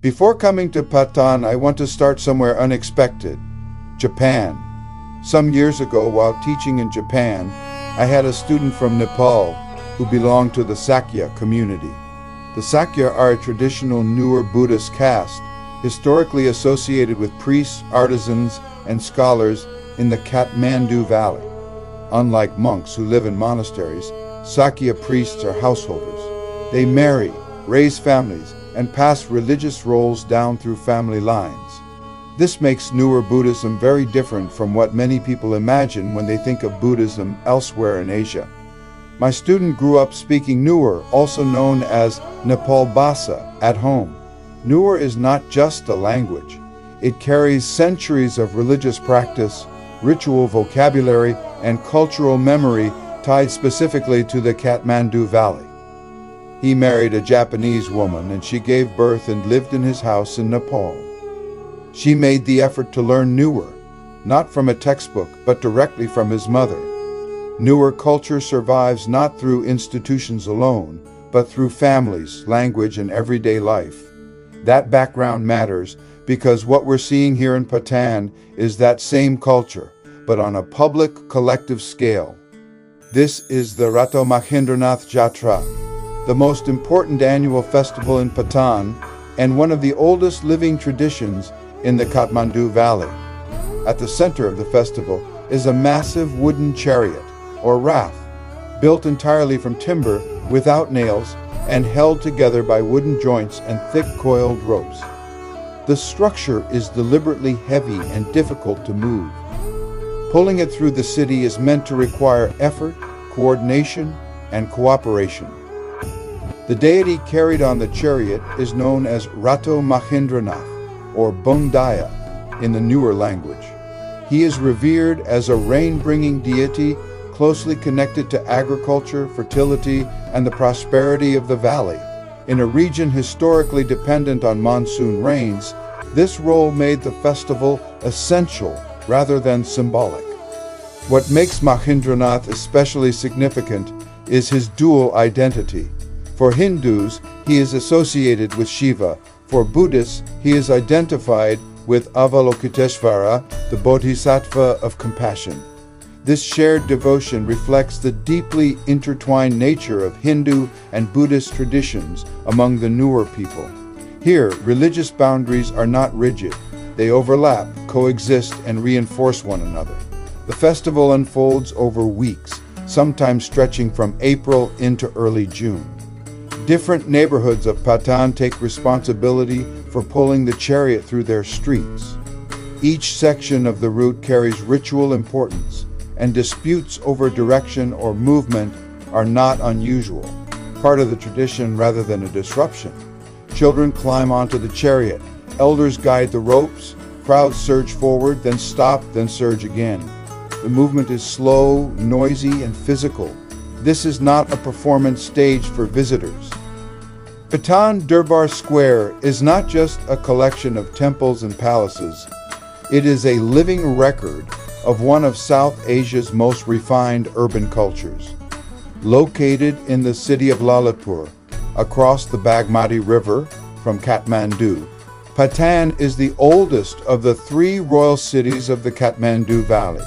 Before coming to Patan, I want to start somewhere unexpected, Japan. Some years ago, while teaching in Japan, I had a student from Nepal who belonged to the Sakya community. The Sakya are a traditional Newar Buddhist caste, historically associated with priests, artisans, and scholars in the Kathmandu Valley. Unlike monks who live in monasteries, Sakya priests are householders. They marry, raise families, and pass religious roles down through family lines. This makes Newar Buddhism very different from what many people imagine when they think of Buddhism elsewhere in Asia. My student grew up speaking Newar, also known as Nepal Bhasa, at home. Newar is not just a language. It carries centuries of religious practice, ritual vocabulary, and cultural memory tied specifically to the Kathmandu Valley. He married a Japanese woman and she gave birth and lived in his house in Nepal. She made the effort to learn Newar, not from a textbook, but directly from his mother. Newar culture survives not through institutions alone, but through families, language, and everyday life. That background matters because what we're seeing here in Patan is that same culture, but on a public, collective scale. This is the Rato Machhindranath Jatra, the most important annual festival in Patan and one of the oldest living traditions in the Kathmandu Valley. At the center of the festival is a massive wooden chariot, or rath, built entirely from timber without nails and held together by wooden joints and thick coiled ropes. The structure is deliberately heavy and difficult to move. Pulling it through the city is meant to require effort, coordination, and cooperation. The deity carried on the chariot is known as Rato Machhindranath, or Bung Dyah, in the Newar language. He is revered as a rain-bringing deity closely connected to agriculture, fertility, and the prosperity of the valley. In a region historically dependent on monsoon rains, this role made the festival essential rather than symbolic. What makes Machhindranath especially significant is his dual identity. For Hindus, he is associated with Shiva. For Buddhists, he is identified with Avalokiteshvara, the Bodhisattva of compassion. This shared devotion reflects the deeply intertwined nature of Hindu and Buddhist traditions among the Newar people. Here, religious boundaries are not rigid. They overlap, coexist, and reinforce one another. The festival unfolds over weeks, sometimes stretching from April into early June. Different neighborhoods of Patan take responsibility for pulling the chariot through their streets. Each section of the route carries ritual importance, and disputes over direction or movement are not unusual, part of the tradition rather than a disruption. Children climb onto the chariot, elders guide the ropes, crowds surge forward, then stop, then surge again. The movement is slow, noisy, and physical. This is not a performance stage for visitors. Patan Durbar Square is not just a collection of temples and palaces. It is a living record of one of South Asia's most refined urban cultures. Located in the city of Lalitpur, across the Bagmati River from Kathmandu, Patan is the oldest of the three royal cities of the Kathmandu Valley.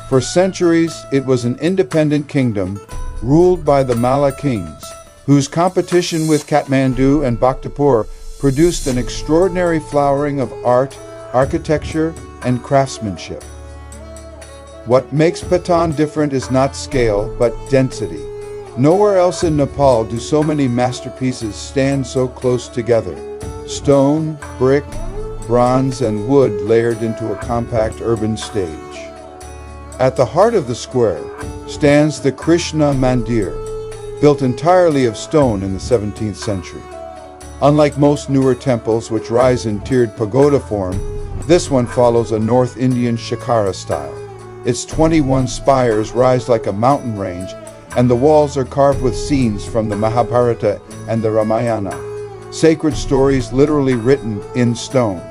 For centuries, it was an independent kingdom ruled by the Malla kings, whose competition with Kathmandu and Bhaktapur produced an extraordinary flowering of art, architecture, and craftsmanship. What makes Patan different is not scale, but density. Nowhere else in Nepal do so many masterpieces stand so close together. Stone, brick, bronze, and wood layered into a compact urban stage. At the heart of the square stands the Krishna Mandir, built entirely of stone in the 17th century. Unlike most newer temples which rise in tiered pagoda form, this one follows a North Indian shikara style. Its 21 spires rise like a mountain range, and the walls are carved with scenes from the Mahabharata and the Ramayana, sacred stories literally written in stone.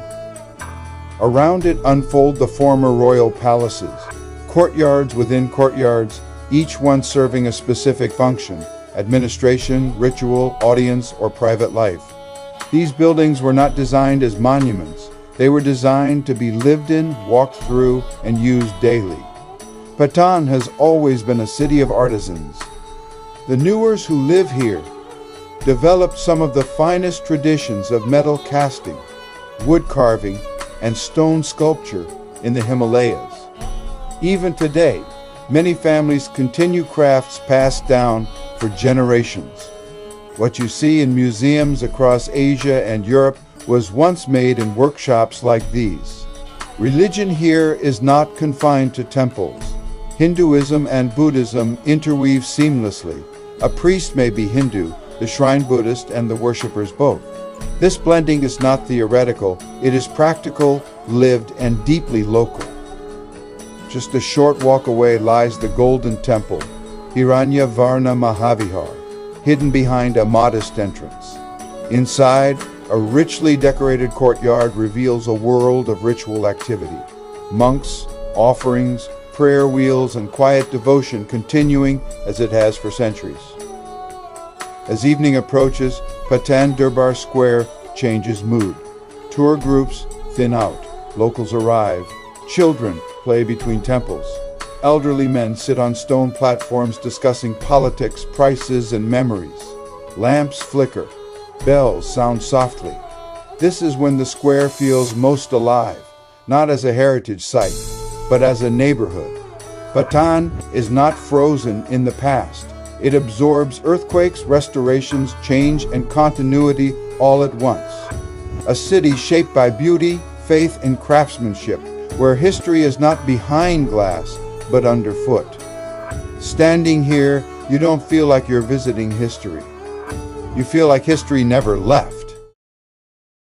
Around it unfold the former royal palaces, courtyards within courtyards, each one serving a specific function: administration, ritual, audience, or private life. These buildings were not designed as monuments. They were designed to be lived in, walked through, and used daily. Patan has always been a city of artisans. The Newars who live here developed some of the finest traditions of metal casting, wood carving, and stone sculpture in the Himalayas. Even today, many families continue crafts passed down for generations. What you see in museums across Asia and Europe was once made in workshops like these. Religion here is not confined to temples. Hinduism and Buddhism interweave seamlessly. A priest may be Hindu, the shrine Buddhist, and the worshippers both. This blending is not theoretical, it is practical, lived, and deeply local. Just a short walk away lies the Golden Temple, Hiranyavarna Mahavihar, hidden behind a modest entrance. Inside, a richly decorated courtyard reveals a world of ritual activity. Monks, offerings, prayer wheels, and quiet devotion continuing as it has for centuries. As evening approaches, Patan Durbar Square changes mood. Tour groups thin out, locals arrive, children play between temples. Elderly men sit on stone platforms discussing politics, prices, and memories. Lamps flicker, bells sound softly. This is when the square feels most alive, not as a heritage site, but as a neighborhood. Patan is not frozen in the past. It absorbs earthquakes, restorations, change, and continuity all at once. A city shaped by beauty, faith, and craftsmanship, where history is not behind glass, but underfoot. Standing here, you don't feel like you're visiting history. You feel like history never left.